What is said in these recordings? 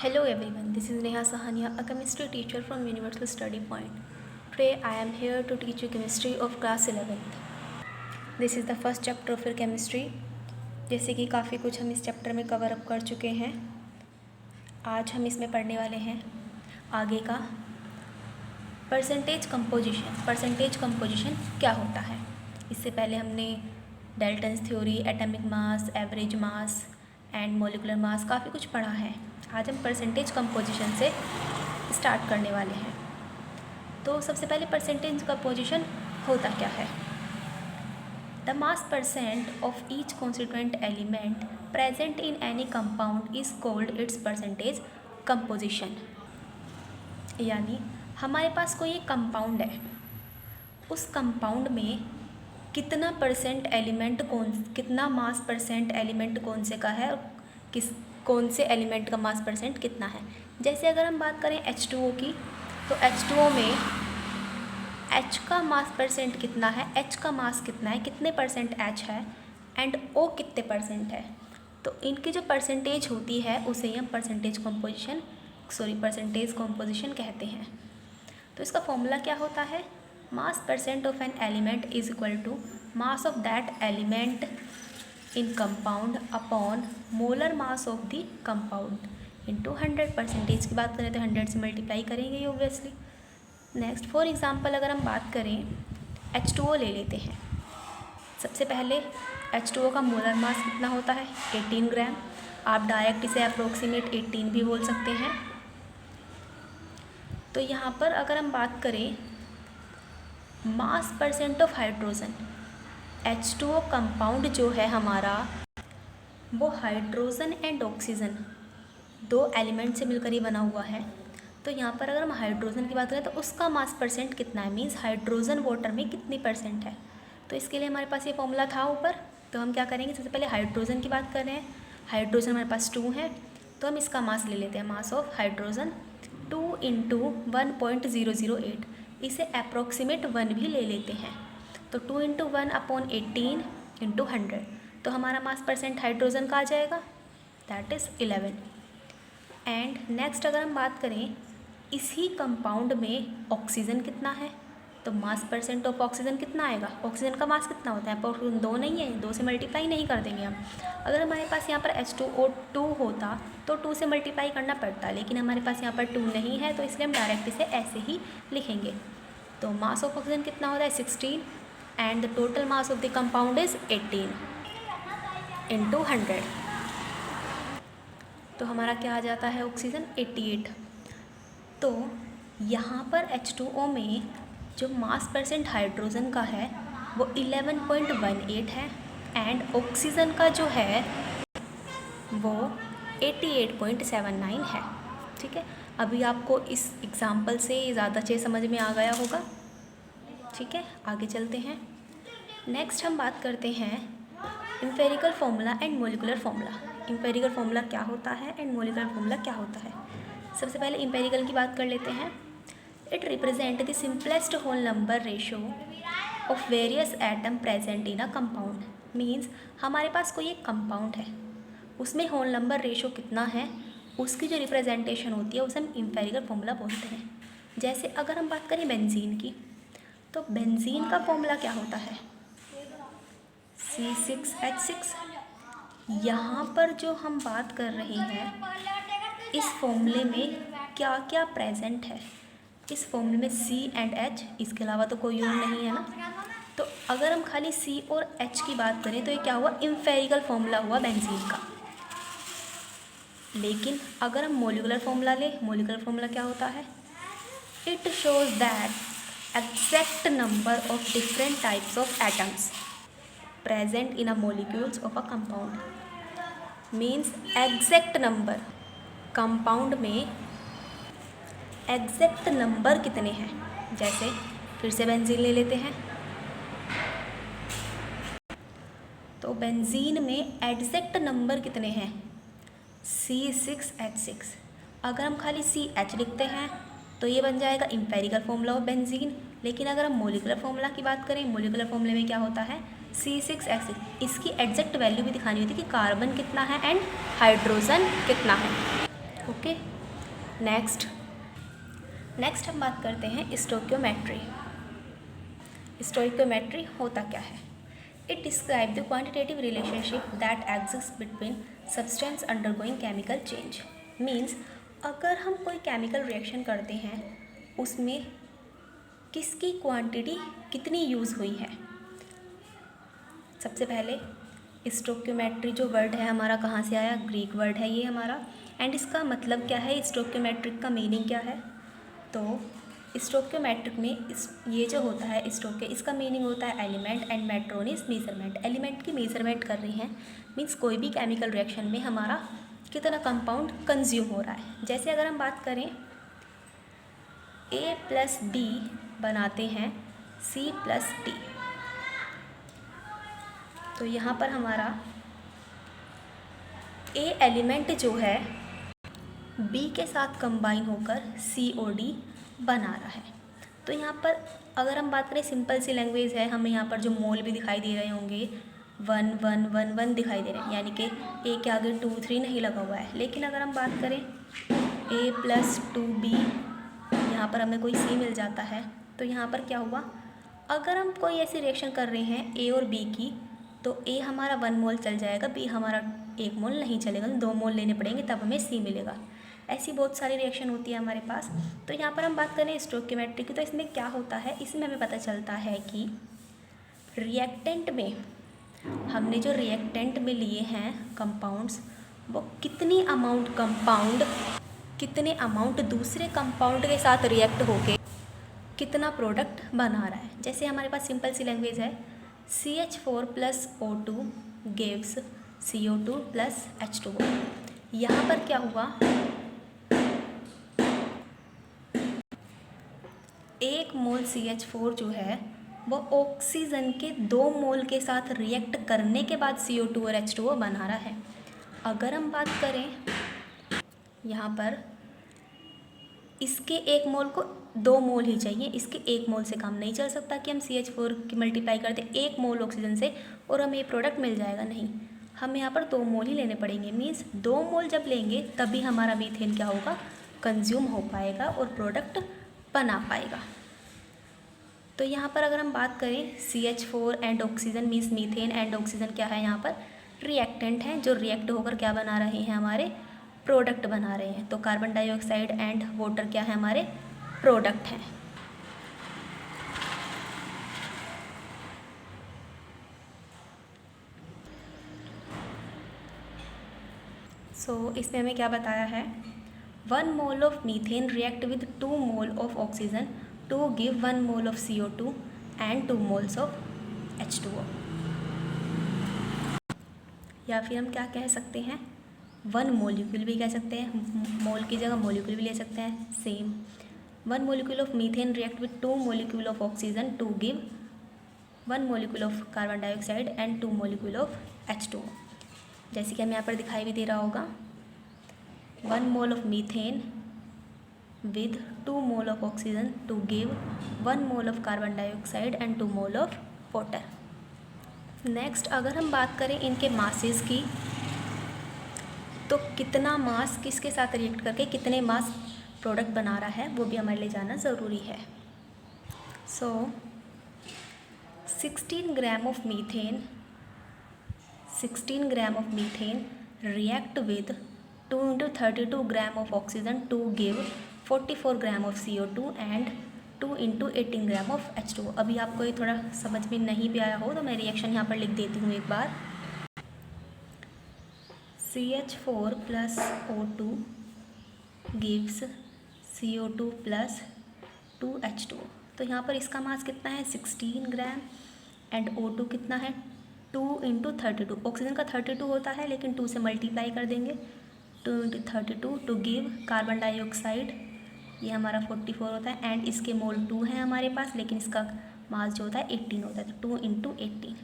Hello everyone, this is Neha Sahania, a chemistry teacher from Universal Study Point. Today I am here to teach you chemistry of class 11th. This is the first chapter of your chemistry. जैसे कि काफ़ी कुछ हम इस chapter में cover up कर चुके हैं, आज हम इसमें पढ़ने वाले हैं आगे का परसेंटेज कंपोजिशन। परसेंटेज कंपोजिशन क्या होता है? इससे पहले हमने Dalton's theory, atomic mass, average mass and molecular mass काफ़ी कुछ पढ़ा है। आज हम परसेंटेज कंपोजिशन से स्टार्ट करने वाले हैं। तो सबसे पहले परसेंटेज कंपोजिशन होता क्या है? The mass percent of each constituent element present in any compound is called its percentage composition. यानी हमारे पास कोई एक कंपाउंड है, उस कंपाउंड में कितना परसेंट एलिमेंट कितना मास परसेंट एलिमेंट कौन से का है और कौन से एलिमेंट का मास परसेंट कितना है। जैसे अगर हम बात करें H2O की, तो H2O में H का मास परसेंट कितना है, H का मास कितना है, कितने परसेंट H है एंड O कितने परसेंट है। तो इनकी जो परसेंटेज होती है उसे ही हम परसेंटेज कंपोजिशन कहते हैं। तो इसका फॉर्मूला क्या होता है? Mass percent of an element is equal to mass of that element in compound upon molar mass of the compound into 100। Percentage की बात करें तो 100 से मल्टीप्लाई करेंगे ऑब्वियसली। नेक्स्ट फॉर एग्जांपल अगर हम बात करें H2O ले लेते हैं। सबसे पहले H2O का मोलर मास कितना होता है? 18 ग्राम। आप डायरेक्ट इसे अप्रोक्सीमेट 18 भी बोल सकते हैं। तो यहाँ पर अगर हम बात करें मास percent of hydrogen, H2O compound जो है हमारा वो हाइड्रोजन एंड ऑक्सीजन दो एलिमेंट से मिलकर ही बना हुआ है। तो यहाँ पर अगर हम हाइड्रोजन की बात करें तो उसका मास परसेंट कितना है, मीन्स हाइड्रोजन वाटर में कितनी परसेंट है। तो इसके लिए हमारे पास ये फॉर्मूला था ऊपर। तो हम क्या करेंगे, सबसे पहले हाइड्रोजन की बात कर रहे हैं। हाइड्रोजन हमारे पास 2 है, तो हम इसका मास ले लेते हैं। मास ऑफ हाइड्रोजन 2 × 1.008, इसे अप्रोक्सीमेट 1 भी ले लेते हैं। तो 2 × 1/18 × 100, तो हमारा मास परसेंट हाइड्रोजन का आ जाएगा, दैट इज़ 11। एंड नेक्स्ट अगर हम बात करें इसी कंपाउंड में ऑक्सीजन कितना है, तो मास परसेंट ऑफ ऑक्सीजन कितना आएगा? ऑक्सीजन का मास कितना होता है? ऑक्सीजन 2 नहीं है, 2 से मल्टीप्लाई नहीं कर देंगे हम। अगर हमारे पास यहाँ पर H2O2 होता तो 2 से मल्टीप्लाई करना पड़ता, लेकिन हमारे पास यहाँ पर 2 नहीं है, तो इसलिए हम डायरेक्ट इसे ऐसे ही लिखेंगे। तो मास ऑफ ऑक्सीजन कितना होता है? 16 and the total mass of the compound is 18 × 100। तो हमारा क्या आ जाता है? ऑक्सीजन 88। तो यहाँ पर H2O में जो मास परसेंट हाइड्रोजन का है वो 11.18 है एंड ऑक्सीजन का जो है वो 88.79 है। ठीक है, अभी आपको इस एग्जाम्पल से ज़्यादा अच्छे समझ में आ गया होगा। ठीक है, आगे चलते हैं। नेक्स्ट हम बात करते हैं empirical formula and molecular formula. Empirical formula क्या होता है एंड मॉलिक्यूलर फार्मूला क्या होता है? सबसे पहले एम्पिरिकल की बात कर लेते हैं। It represent the simplest whole number ratio of various atom present in a compound. Means हमारे पास कोई एक कंपाउंड है, उसमें होल नंबर रेशो कितना है, उसकी जो रिप्रेजेंटेशन होती है उसे हम एम्पिरिकल फार्मूला बोलते हैं। जैसे अगर हम बात करें बेंजीन की, तो बेंजीन का फॉर्मूला क्या होता है? C6H6। यहाँ पर जो हम बात कर रहे हैं इस फॉर्मूले में क्या क्या प्रेजेंट है? इस फॉर्मूले में C एंड H, इसके अलावा तो कोई और नहीं है ना। तो अगर हम खाली C और H की बात करें तो ये क्या हुआ? एम्पिरिकल फार्मूला हुआ बेंजीन का। लेकिन अगर हम मॉलिक्यूलर फार्मूला ले, मॉलिक्यूलर फार्मूला क्या होता है? It shows that exact number of different types of atoms present in a molecules of a compound. Means exact number, compound में एग्जैक्ट नंबर कितने हैं। जैसे फिर से बेंजीन ले लेते हैं, तो बेंजीन में एग्जैक्ट नंबर कितने हैं? C6H6। अगर हम खाली CH लिखते हैं तो ये बन जाएगा एम्पिरिकल फार्मूला ऑफ बेंजीन। लेकिन अगर हम मॉलिक्यूलर फार्मूला की बात करें, मॉलिक्यूलर फार्मूले में क्या होता है? C6H6। इसकी एग्जैक्ट वैल्यू भी दिखानी होती है कि कार्बन कितना है एंड हाइड्रोजन कितना है। ओके। नेक्स्ट हम बात करते हैं स्टोइकियोमेट्री। स्टोइकियोमेट्री होता क्या है? It describe the quantitative relationship that exist between substance undergoing chemical change. Means अगर हम कोई केमिकल रिएक्शन करते हैं उसमें किसकी क्वांटिटी कितनी यूज़ हुई है। सबसे पहले स्टोइकियोमेट्री जो वर्ड है हमारा कहाँ से आया? ग्रीक वर्ड है ये हमारा। एंड इसका मतलब क्या है? स्टोइकियोमेट्रिक का मीनिंग क्या है? तो स्टोइकियोमेट्रिक में ये जो होता है इसका मीनिंग होता है element and matron is measurement. Element की मेजरमेंट कर रही हैं, मीन्स कोई भी केमिकल रिएक्शन में हमारा कितना कंपाउंड कंज्यूम हो रहा है। जैसे अगर हम बात करें A + B बनाते हैं C + D, तो यहाँ पर हमारा A एलिमेंट जो है B के साथ कंबाइन होकर COD बना रहा है। तो यहाँ पर अगर हम बात करें, सिंपल सी लैंग्वेज है, हमें यहाँ पर जो मोल भी दिखाई दे रहे होंगे 1 1 1 1 दिखाई दे रहे हैं, यानी कि A के आगे 2 3 नहीं लगा हुआ है। लेकिन अगर हम बात करें A + 2B, यहाँ पर हमें कोई C मिल जाता है, तो यहाँ पर क्या हुआ? अगर हम कोई ऐसी रिएक्शन कर रहे हैं A और B की, तो A हमारा 1 मोल चल जाएगा, B हमारा 1 मोल नहीं चलेगा, 2 मोल लेने पड़ेंगे तब हमें C मिलेगा। ऐसी बहुत सारी रिएक्शन होती है हमारे पास। तो यहाँ पर हम बात करें स्टोइकियोमेट्री की, तो इसमें क्या होता है? इसमें हमें पता चलता है कि रिएक्टेंट में हमने जो रिएक्टेंट में लिए हैं कंपाउंड्स, वो कितने अमाउंट दूसरे कंपाउंड के साथ रिएक्ट होके कितना प्रोडक्ट बना रहा है। जैसे हमारे पास सिंपल सी लैंग्वेज है, CH4 + O2 gives CO2 + H2O। यहाँ पर क्या हुआ? 1 मोल CH4 जो है वो ऑक्सीजन के 2 मोल के साथ रिएक्ट करने के बाद CO2 और H2O बना रहा है। अगर हम बात करें यहाँ पर, इसके 1 मोल को 2 मोल ही चाहिए, इसके 1 मोल से काम नहीं चल सकता कि हम CH4 की मल्टीप्लाई कर दें 1 मोल ऑक्सीजन से और हमें ये प्रोडक्ट मिल जाएगा। नहीं, हम यहाँ पर 2 मोल ही लेने पड़ेंगे। मीन्स 2 मोल जब लेंगे तभी हमारा मीथेन क्या होगा? कंज्यूम हो पाएगा और प्रोडक्ट बना पाएगा। तो यहाँ पर अगर हम बात करें CH4 and oxygen, means methane and oxygen क्या है? यहाँ पर रिएक्टेंट हैं जो रिएक्ट होकर क्या बना रहे हैं? हमारे प्रोडक्ट बना रहे हैं। तो कार्बन डाइऑक्साइड एंड वाटर क्या है? हमारे प्रोडक्ट हैं। इसमें हमें क्या बताया है? 1 mole of methane react with 2 mole of oxygen to give 1 mole of CO2 and 2 moles of H2O। या फिर हम क्या कह सकते हैं? 1 मोलिक्यूल भी कह सकते हैं, मोल की जगह मोलिक्यूल भी ले सकते हैं। Same 1 molecule of methane react with 2 molecule of oxygen to give 1 molecule of carbon dioxide and 2 molecule of H2O। जैसे कि हमें यहाँ पर दिखाई भी दे रहा होगा, 1 mole of methane with 2 mole of oxygen to give 1 mole of carbon dioxide and 2 mole of water. Next अगर हम बात करें इनके मासेस की, तो कितना मास किसके साथ रिएक्ट करके कितने मास प्रोडक्ट बना रहा है वो भी हमारे लिए जानना ज़रूरी है। 16 gram of methane react with 2 × 32 gram of oxygen to give 44 gram of CO2 and 2 × 18 gram of H2O। अभी आपको ये थोड़ा समझ में नहीं भी आया हो तो मैं रिएक्शन यहाँ पर लिख देती हूँ एक बार। CH4 + O2 gives CO2 + 2H2O। तो यहाँ पर इसका मास कितना है? 16 ग्राम एंड O2 कितना है? 2 × 32। ऑक्सीजन का 32 होता है लेकिन 2 से मल्टीप्लाई कर देंगे, 2 × 32 टू गिव कार्बन डाइऑक्साइड, ये हमारा 44 होता है एंड इसके मोल 2 है हमारे पास, लेकिन इसका मास जो होता है 18 होता है। तो 2 × 18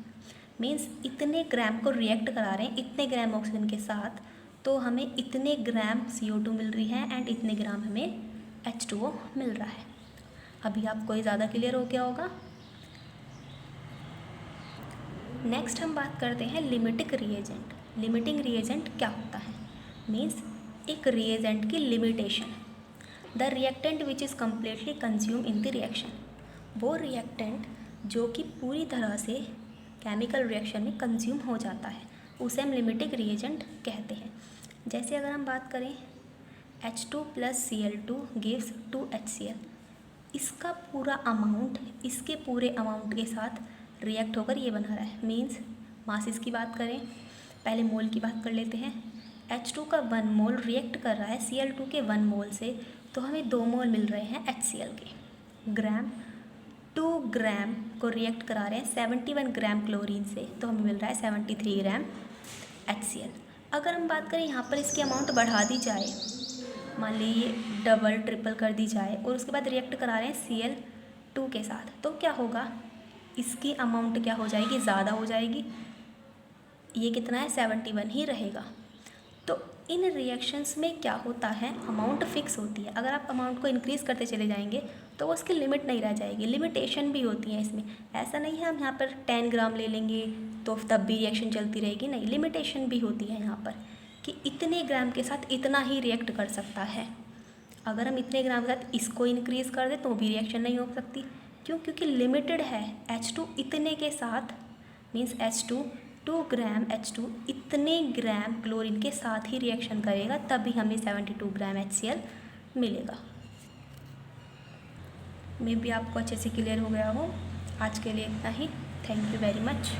मीन्स इतने ग्राम को रिएक्ट करा रहे हैं इतने ग्राम ऑक्सीजन के साथ, तो हमें इतने ग्राम CO2 मिल रही है एंड इतने ग्राम हमें H2O मिल रहा है। अभी आपको ये ज़्यादा क्लियर हो गया होगा। नेक्स्ट हम बात करते हैं लिमिटिंग रिएजेंट। लिमिटिंग रिएजेंट क्या होता है? मीन्स एक रिएजेंट की limitation. The reactant which is completely consume in the reaction, वो रिएक्टेंट जो कि पूरी तरह से केमिकल रिएक्शन में कंज्यूम हो जाता है उसे हम लिमिटिंग रिएजेंट कहते हैं। जैसे अगर हम बात करें H2 + Cl2 गिव्स 2HCl, इसका पूरा अमाउंट इसके पूरे अमाउंट के साथ रिएक्ट होकर ये बना रहा है। मीन्स मासेस की बात करें, पहले मोल की बात कर लेते हैं। H2 का 1 मोल रिएक्ट कर रहा है Cl2 के 1 मोल से, तो हमें 2 मोल मिल रहे हैं HCl के। ग्राम 2 ग्राम को रिएक्ट करा रहे हैं 71 ग्राम क्लोरीन से, तो हमें मिल रहा है 73 ग्राम HCl। अगर हम बात करें यहाँ पर इसकी अमाउंट बढ़ा दी जाए, मान लीजिए डबल ट्रिपल कर दी जाए और उसके बाद रिएक्ट करा रहे हैं Cl2 के साथ, तो क्या होगा, इसकी अमाउंट क्या हो जाएगी, ज़्यादा हो जाएगी। ये कितना है 71 ही रहेगा। तो इन रिएक्शंस में क्या होता है, अमाउंट फिक्स होती है। अगर आप अमाउंट को इंक्रीज़ करते चले जाएंगे तो वो उसकी लिमिट नहीं रह जाएगी। लिमिटेशन भी होती है इसमें, ऐसा नहीं है हम यहाँ पर 10 ग्राम ले लेंगे तो तब भी रिएक्शन चलती रहेगी, नहीं, लिमिटेशन भी होती है यहाँ पर कि इतने ग्राम के साथ इतना ही रिएक्ट कर सकता है। अगर हम इतने ग्राम के साथ इसको इंक्रीज़ कर दें तो भी रिएक्शन नहीं हो सकती। क्यों? क्योंकि लिमिटेड है। H2 इतने के साथ मीन्स H2 2 ग्राम H2 इतने ग्राम क्लोरीन के साथ ही रिएक्शन करेगा, तभी हमें 72 ग्राम HCl मिलेगा। मे बी आपको अच्छे से क्लियर हो गया हो। आज के लिए इतना ही। Thank you very much.